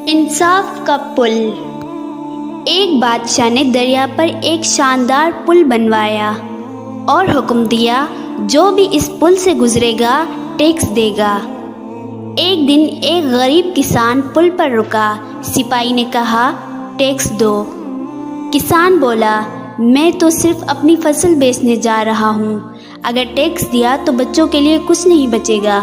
انصاف کا پل۔ ایک بادشاہ نے دریا پر ایک شاندار پل بنوایا اور حکم دیا جو بھی اس پل سے گزرے گا ٹیکس دے گا۔ ایک دن ایک غریب کسان پل پر رکا۔ سپاہی نے کہا ٹیکس دو۔ کسان بولا میں تو صرف اپنی فصل بیچنے جا رہا ہوں، اگر ٹیکس دیا تو بچوں کے لیے کچھ نہیں بچے گا۔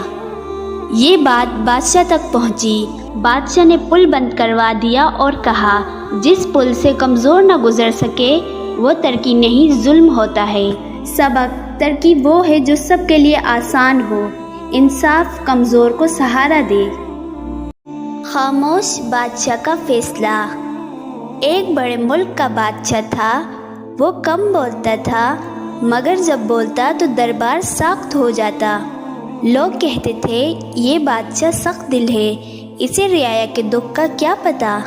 یہ بات بادشاہ تک پہنچی۔ بادشاہ نے پل بند کروا دیا اور کہا جس پل سے کمزور نہ گزر سکے وہ ترقی نہیں ظلم ہوتا ہے۔ سبق: ترقی وہ ہے جو سب کے لیے آسان ہو۔ انصاف کمزور کو سہارا دے۔ خاموش بادشاہ کا فیصلہ۔ ایک بڑے ملک کا بادشاہ تھا۔ وہ کم بولتا تھا مگر جب بولتا تو دربار ساخت ہو جاتا۔ لوگ کہتے تھے یہ بادشاہ سخت دل ہے، اسے رعایا کے دکھ کا کیا پتہ۔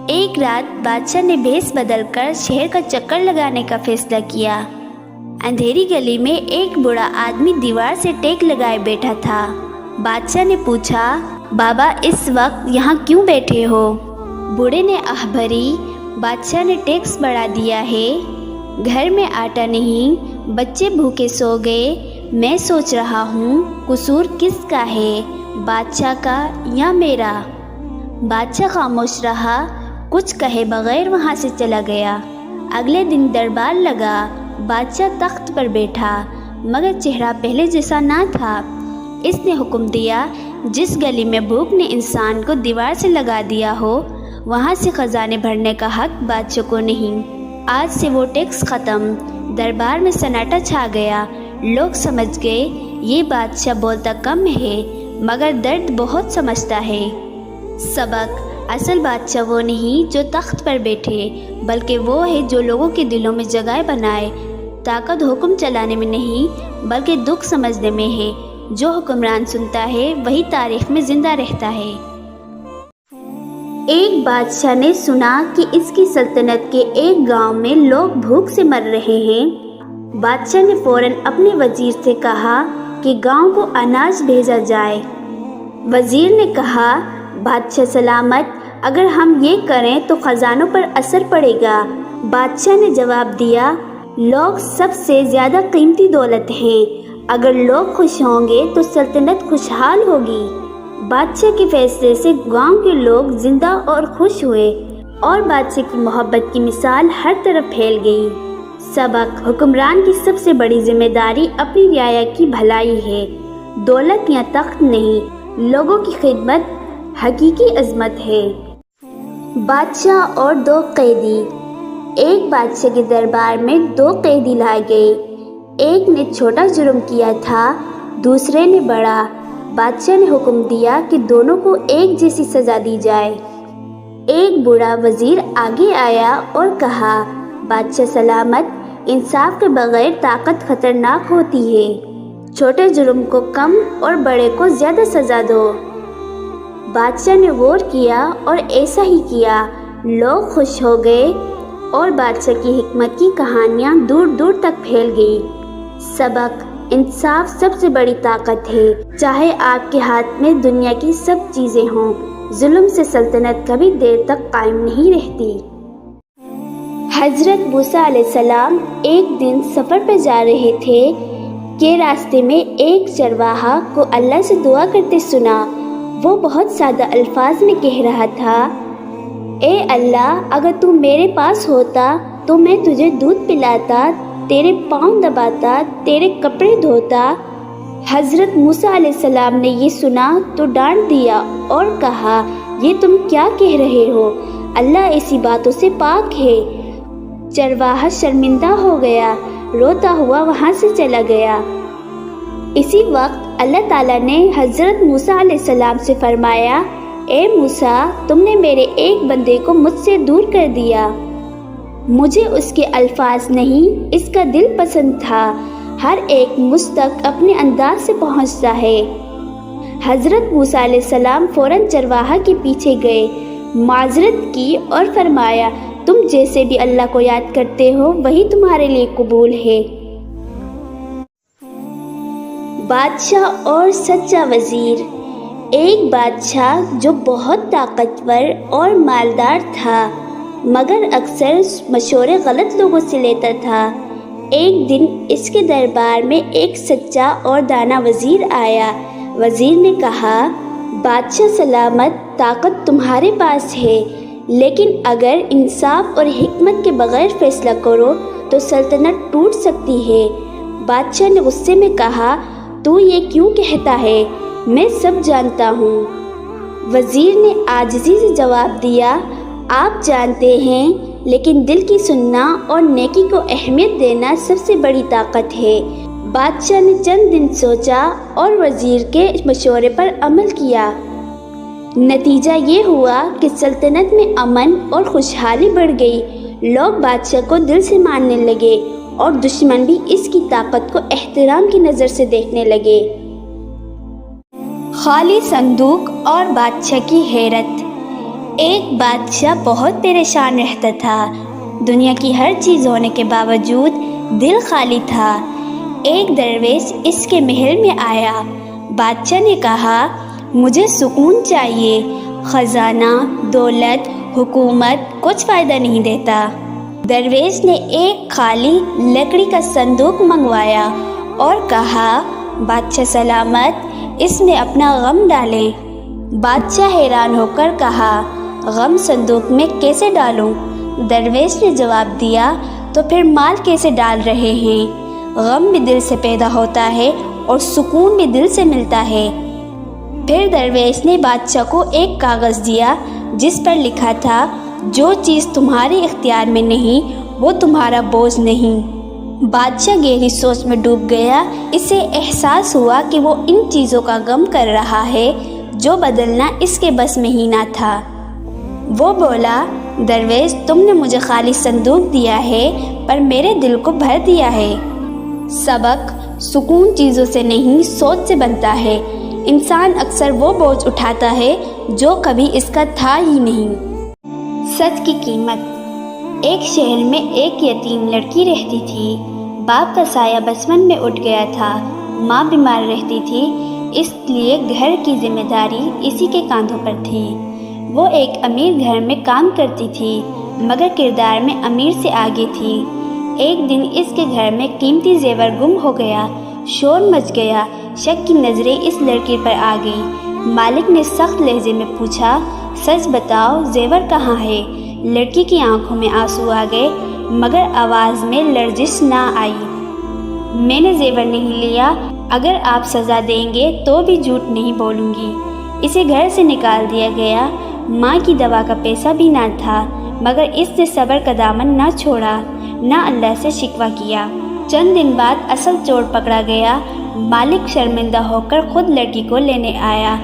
ایک رات بادشاہ نے بھیس بدل کر شہر کا چکر لگانے کا فیصلہ کیا۔ اندھیری گلی میں ایک بوڑھا آدمی دیوار سے ٹیک لگائے بیٹھا تھا۔ بادشاہ نے پوچھا بابا اس وقت یہاں کیوں بیٹھے ہو؟ بوڑھے نے آہ بھری، بادشاہ نے ٹیکس بڑھا دیا ہے، گھر میں آٹا نہیں، بچے بھوکے سو گئے، میں سوچ رہا ہوں قصور کس کا ہے، بادشاہ کا یا میرا؟ بادشاہ خاموش رہا، کچھ کہے بغیر وہاں سے چلا گیا۔ اگلے دن دربار لگا۔ بادشاہ تخت پر بیٹھا مگر چہرہ پہلے جیسا نہ تھا۔ اس نے حکم دیا جس گلی میں بھوک نے انسان کو دیوار سے لگا دیا ہو وہاں سے خزانے بھرنے کا حق بادشاہ کو نہیں۔ آج سے وہ ٹیکس ختم۔ دربار میں سناٹا چھا گیا۔ لوگ سمجھ گئے یہ بادشاہ بولتا کم ہے مگر درد بہت سمجھتا ہے۔ سبق: اصل بادشاہ وہ نہیں جو تخت پر بیٹھے بلکہ وہ ہے جو لوگوں کے دلوں میں جگہ بنائے۔ طاقت حکم چلانے میں نہیں بلکہ دکھ سمجھنے میں ہے۔ جو حکمران سنتا ہے وہی تاریخ میں زندہ رہتا ہے۔ ایک بادشاہ نے سنا کہ اس کی سلطنت کے ایک گاؤں میں لوگ بھوک سے مر رہے ہیں۔ بادشاہ نے فوراً اپنے وزیر سے کہا کہ گاؤں کو اناج بھیجا جائے۔ وزیر نے کہا بادشاہ سلامت، اگر ہم یہ کریں تو خزانوں پر اثر پڑے گا۔ بادشاہ نے جواب دیا لوگ سب سے زیادہ قیمتی دولت ہیں، اگر لوگ خوش ہوں گے تو سلطنت خوشحال ہوگی۔ بادشاہ کے فیصلے سے گاؤں کے لوگ زندہ اور خوش ہوئے اور بادشاہ کی محبت کی مثال ہر طرف پھیل گئی۔ سبق: حکمران کی سب سے بڑی ذمہ داری اپنی رعایا کی بھلائی ہے، دولت یا تخت نہیں، لوگوں کی خدمت حقیقی عظمت ہے۔ بادشاہ اور دو قیدی۔ ایک بادشاہ کے دربار میں دو قیدی لائے گئے۔ ایک نے چھوٹا جرم کیا تھا، دوسرے نے بڑا۔ بادشاہ نے حکم دیا کہ دونوں کو ایک جیسی سزا دی جائے۔ ایک بوڑھا وزیر آگے آیا اور کہا بادشاہ سلامت، انصاف کے بغیر طاقت خطرناک ہوتی ہے، چھوٹے جرم کو کم اور بڑے کو زیادہ سزا دو۔ بادشاہ نے غور کیا اور ایسا ہی کیا۔ لوگ خوش ہو گئے اور بادشاہ کی حکمت کی کہانیاں دور دور تک پھیل گئی۔ سبق: انصاف سب سے بڑی طاقت ہے، چاہے آپ کے ہاتھ میں دنیا کی سب چیزیں ہوں، ظلم سے سلطنت کبھی دیر تک قائم نہیں رہتی۔ حضرت موسیٰ علیہ السلام ایک دن سفر پر جا رہے تھے کہ راستے میں ایک چرواہا کو اللہ سے دعا کرتے سنا۔ وہ بہت سادہ الفاظ میں کہہ رہا تھا، اے اللہ، اگر تو میرے پاس ہوتا تو میں تجھے دودھ پلاتا، تیرے پاؤں دباتا، تیرے کپڑے دھوتا۔ حضرت موسیٰ علیہ السلام نے یہ سنا تو ڈانٹ دیا اور کہا یہ تم کیا کہہ رہے ہو، اللہ ایسی باتوں سے پاک ہے۔ چرواہا شرمندہ ہو گیا، روتا ہوا وہاں سے چلا گیا۔ اسی وقت اللہ تعالیٰ نے حضرت موسیٰ علیہ السلام سے فرمایا، اے موسیٰ، تم نے میرے ایک بندے کو مجھ سے دور کر دیا، مجھے اس کے الفاظ نہیں اس کا دل پسند تھا۔ ہر ایک مجھ تک اپنے انداز سے پہنچتا ہے۔ حضرت موسیٰ علیہ السلام فوراً چرواہا کے پیچھے گئے، معذرت کی اور فرمایا تم جیسے بھی اللہ کو یاد کرتے ہو وہی تمہارے لیے قبول ہے۔ بادشاہ اور سچا وزیر۔ ایک بادشاہ جو بہت طاقتور اور مالدار تھا مگر اکثر مشورے غلط لوگوں سے لیتا تھا۔ ایک دن اس کے دربار میں ایک سچا اور دانا وزیر آیا۔ وزیر نے کہا، بادشاہ سلامت، طاقت تمہارے پاس ہے، لیکن اگر انصاف اور حکمت کے بغیر فیصلہ کرو تو سلطنت ٹوٹ سکتی ہے۔ بادشاہ نے غصے میں کہا، تو یہ کیوں کہتا ہے؟ میں سب جانتا ہوں۔ وزیر نے عاجزی سے جواب دیا، آپ جانتے ہیں، لیکن دل کی سننا اور نیکی کو اہمیت دینا سب سے بڑی طاقت ہے۔ بادشاہ نے چند دن سوچا اور وزیر کے مشورے پر عمل کیا۔ نتیجہ یہ ہوا کہ سلطنت میں امن اور خوشحالی بڑھ گئی۔ لوگ بادشاہ کو دل سے ماننے لگے اور دشمن بھی اس کی طاقت کو احترام کی نظر سے دیکھنے لگے۔ خالی صندوق اور بادشاہ کی حیرت۔ ایک بادشاہ بہت پریشان رہتا تھا۔ دنیا کی ہر چیز ہونے کے باوجود دل خالی تھا۔ ایک درویش اس کے محل میں آیا۔ بادشاہ نے کہا، مجھے سکون چاہیے، خزانہ، دولت، حکومت کچھ فائدہ نہیں دیتا۔ درویش نے ایک خالی لکڑی کا صندوق منگوایا اور کہا، بادشاہ سلامت، اس میں اپنا غم ڈالیں۔ بادشاہ حیران ہو کر کہا، غم صندوق میں کیسے ڈالوں؟ درویش نے جواب دیا، تو پھر مال کیسے ڈال رہے ہیں؟ غم بھی دل سے پیدا ہوتا ہے اور سکون بھی دل سے ملتا ہے۔ پھر درویش نے بادشاہ کو ایک کاغذ دیا جس پر لکھا تھا، جو چیز تمہارے اختیار میں نہیں وہ تمہارا بوجھ نہیں۔ بادشاہ گہری سوچ میں ڈوب گیا۔ اسے احساس ہوا کہ وہ ان چیزوں کا غم کر رہا ہے جو بدلنا اس کے بس میں ہی نہ تھا۔ وہ بولا، درویش، تم نے مجھے خالی صندوق دیا ہے پر میرے دل کو بھر دیا ہے۔ سبق: سکون چیزوں سے نہیں سوچ سے بنتا ہے۔ انسان اکثر وہ بوجھ اٹھاتا ہے جو کبھی اس کا تھا ہی نہیں۔ سچ کی قیمت۔ ایک شہر میں ایک یتیم لڑکی رہتی تھی۔ باپ کا سایہ بچپن میں اٹھ گیا تھا۔ ماں بیمار رہتی تھی، اس لیے گھر کی ذمہ داری اسی کے کاندھوں پر تھی۔ وہ ایک امیر گھر میں کام کرتی تھی مگر کردار میں امیر سے آگے تھی۔ ایک دن اس کے گھر میں قیمتی زیور گم ہو گیا۔ شور مچ گیا۔ شک کی نظریں اس لڑکی پر آ گئی۔ مالک نے سخت لہجے میں پوچھا، سچ بتاؤ، زیور کہاں ہے؟ لڑکی کی آنکھوں میں آنسو آ گئے مگر آواز میں لرزش نہ آئی۔ میں نے زیور نہیں لیا، اگر آپ سزا دیں گے تو بھی جھوٹ نہیں بولوں گی۔ اسے گھر سے نکال دیا گیا۔ ماں کی دوا کا پیسہ بھی نہ تھا مگر اس نے صبر کا دامن نہ چھوڑا، نہ اللہ سے شکوہ کیا۔ چند دن بعد اصل چور پکڑا گیا۔ مالک شرمندہ ہو کر خود لڑکی کو لینے آیا،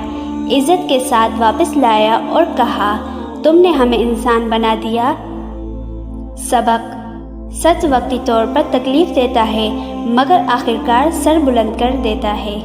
عزت کے ساتھ واپس لایا اور کہا، تم نے ہمیں انسان بنا دیا۔ سبق: سچ وقتی طور پر تکلیف دیتا ہے مگر آخرکار سر بلند کر دیتا ہے۔